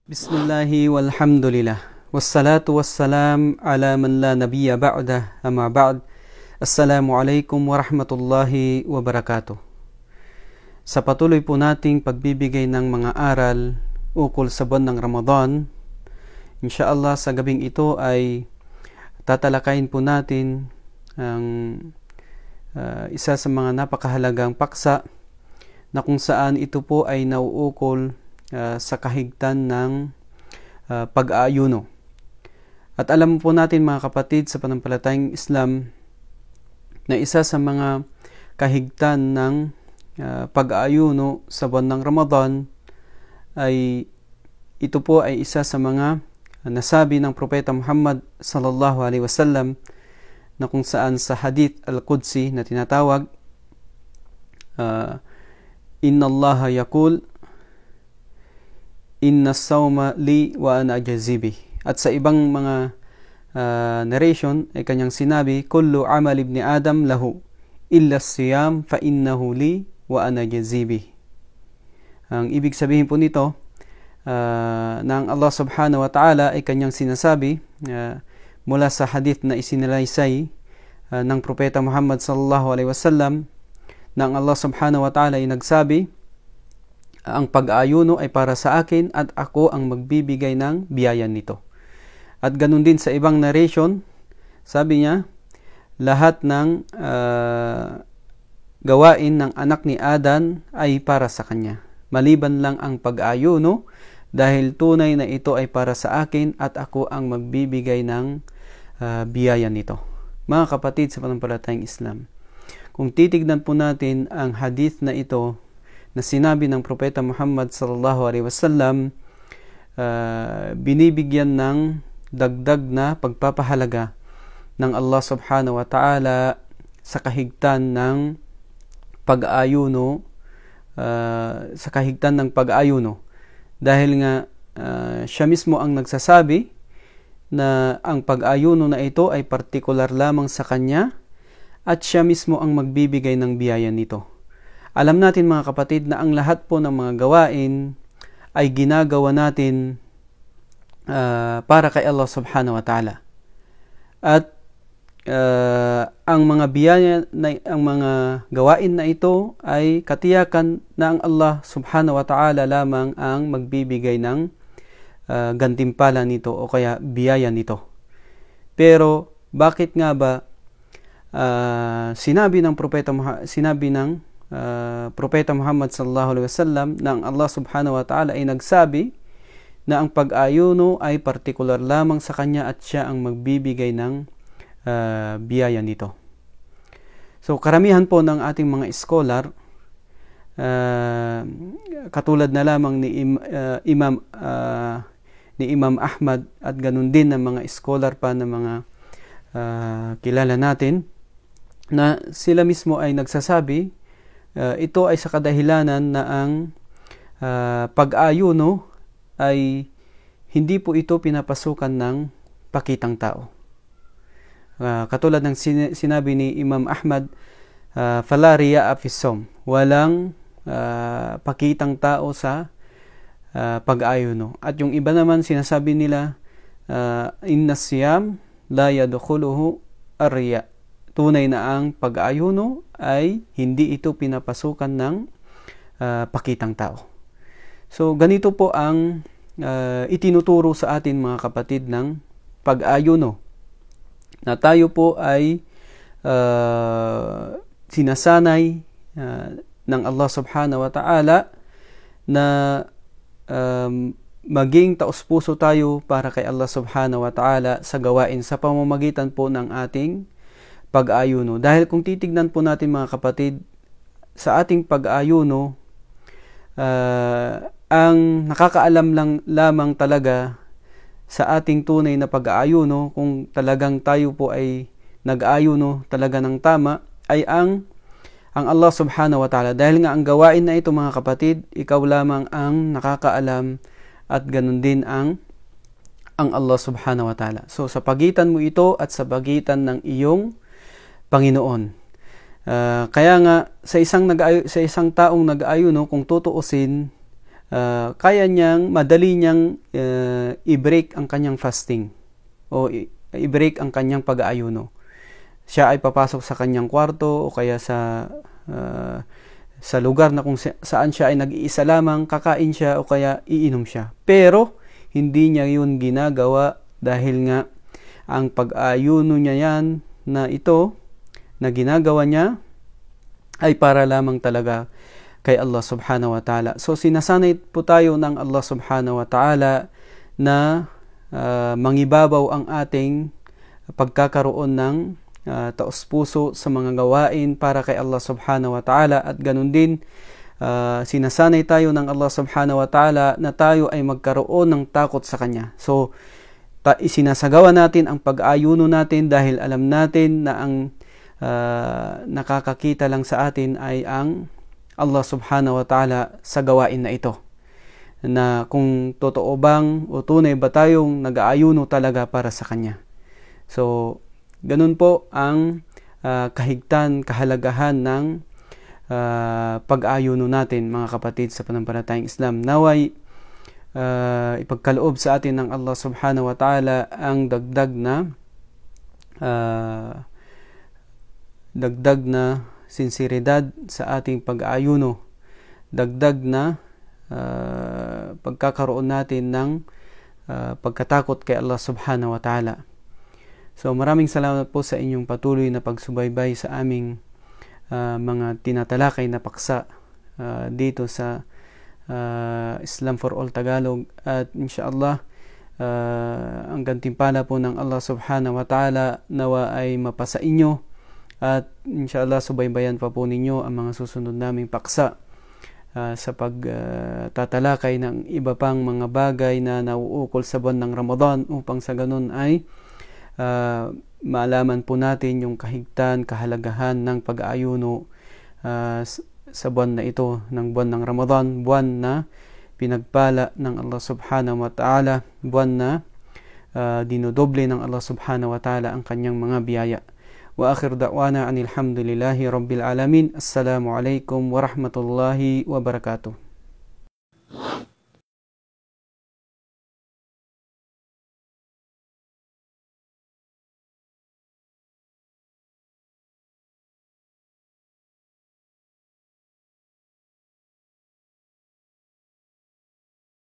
Bismillahi walhamdulillah. Wassalatu wassalam ala man la nabiyya ba'dah, amma ba'd. Assalamualaikum warahmatullahi wabarakatuh. Sa patuloy po nating pagbibigay ng mga aral ukol sa buwan ng Ramadan, insyaallah sa gabing ito ay tatalakayin po natin ang isa sa mga napakahalagang paksa na kung saan ito po ay nauukol sa kahigtan ng pag-aayuno. At alam po natin mga kapatid sa pananampalatayang Islam na isa sa mga kahigtan ng pag-aayuno sa buwan ng Ramadan ay ito po ay isa sa mga nasabi ng Propeta Muhammad sallallahu alaihi wasallam na kung saan sa hadith al-Qudsi na tinatawag Inna Allaha yaqul Inna sawma li wa ana ajazibi. At sa ibang mga narration ay kanyang sinabi, Kullu amal ibni Adam lahu, illa siyam fa innahu li wa ana ajazibi. Ang ibig sabihin po nito, ng Allah subhanahu wa ta'ala ay kanyang sinasabi mula sa hadith na isinalaysay ng Propeta Muhammad sallallahu alaihi wasallam, na ang Allah subhanahu wa ta'ala ay nagsabi, ang pag-aayuno ay para sa akin at ako ang magbibigay ng biyaya nito. At ganun din sa ibang narration, sabi niya, lahat ng gawain ng anak ni Adan ay para sa kanya, maliban lang ang pag-aayuno, dahil tunay na ito ay para sa akin at ako ang magbibigay ng biyaya nito. Mga kapatid sa pananampalatayang Islam, kung titignan po natin ang hadith na ito na sinabi ng Propeta Muhammad sallallahu alaihi wasallam, binibigyan ng dagdag na pagpapahalaga ng Allah subhanahu wa ta'ala sa kahigtan ng pag-aayuno, dahil nga siya mismo ang nagsasabi na ang pag-aayuno na ito ay partikular lamang sa kanya at siya mismo ang magbibigay ng biyaya nito. Alam natin mga kapatid na ang lahat po ng mga gawain ay ginagawa natin para kay Allah subhanahu wa ta'ala. At ang mga biyaya ang mga gawain na ito ay katiyakan na ang Allah subhanahu wa ta'ala lamang ang magbibigay ng gantimpala nito o kaya biyaya nito. Pero bakit nga ba sinabi ng Propeta Muhammad sallallahu alaihi wasallam na ang Allah subhanahu wa ta'ala ay nagsabi na ang pag-ayuno ay partikular lamang sa kanya at siya ang magbibigay ng biyaya nito. So karamihan po ng ating mga scholar, katulad na lamang ni Imam Ahmad at ganun din ng mga scholar pa ng mga kilala natin, na sila mismo ay nagsasabi ito ay sa kadahilanan na ang pag-ayuno ay hindi po ito pinapasukan ng pakitang tao. Katulad ng sinabi ni Imam Ahmad, fala riya'a fi shaum, walang pakitang tao sa pag-ayuno. At yung iba naman sinasabi nila, inna siyam la yadkhuluhu ar-riya', tunay na ang pag-aayuno ay hindi ito pinapasukan ng pakitang tao. So ganito po ang itinuturo sa atin mga kapatid ng pag-aayuno, na tayo po ay sinasanay ng Allah subhanahu wa ta'ala na maging taos-puso tayo para kay Allah subhanahu wa ta'ala sa gawain sa pamamagitan po ng ating pag-ayuno. Dahil kung titignan po natin mga kapatid, sa ating pag-ayuno, ang nakakaalam lang lamang talaga sa ating tunay na pag-ayuno, kung talagang tayo po ay nag-ayuno talaga ng tama, ay ang Allah subhanahu wa ta'ala. Dahil nga ang gawain na ito mga kapatid, ikaw lamang ang nakakaalam at ganun din ang Allah subhanahu wa ta'ala. So sa pagitan mo ito at sa pagitan ng iyong Panginoon. Kaya nga sa isang taong nag-aayuno, kung tutuusin, madali niyang i-break ang kanyang fasting o i-break ang kanyang pag-aayuno. Siya ay papasok sa kanyang kwarto o kaya sa lugar na kung saan siya ay nag-iisa lamang, kakain siya o kaya iinom siya. Pero hindi niya yun ginagawa dahil nga ang pag-aayuno niya yan na ito na ginagawa niya ay para lamang talaga kay Allah subhanahu wa ta'ala. So sinasanay po tayo ng Allah subhanahu wa ta'ala na mangibabaw ang ating pagkakaroon ng taos puso sa mga gawain para kay Allah subhanahu wa ta'ala, at ganun din sinasanay tayo ng Allah subhanahu wa ta'ala na tayo ay magkaroon ng takot sa Kanya. So isinasagawa natin ang pag-ayuno natin dahil alam natin na ang nakakakita lang sa atin ay ang Allah subhanahu wa ta'ala sa gawain na ito, na kung totoo bang o tunay ba tayong nag-aayuno talaga para sa Kanya. So ganun po ang kahalagahan ng pag-ayuno natin, mga kapatid sa pananampalatayang Islam. Naway ipagkaloob sa atin ng Allah subhanahu wa ta'ala ang dagdag na sinseridad sa ating pag-aayuno, dagdag na pagkakaroon natin ng pagkatakot kay Allah subhanahu wa ta'ala. So maraming salamat po sa inyong patuloy na pagsubaybay sa aming mga tinatalakay na paksa dito sa Islam for All Tagalog, at inshallah ang gantimpala po ng Allah subhanahu wa ta'ala nawa ay mapasa inyo, at inshallah subaybayan pa po ninyo ang mga susunod naming paksa sa pagtatalakay ng iba pang mga bagay na nauukol sa buwan ng Ramadan, upang sa ganun ay maalaman po natin yung kahigtan, kahalagahan ng pag-aayuno sa buwan na ito, ng buwan ng Ramadan, buwan na pinagpala ng Allah subhanahu wa ta'ala, buwan na dinodoble ng Allah subhanahu wa ta'ala ang kanyang mga biyaya. Wa akhir da'wana anil hamdulillahi rabbil alamin. Assalamu alaikum warahmatullahi wabarakatuh.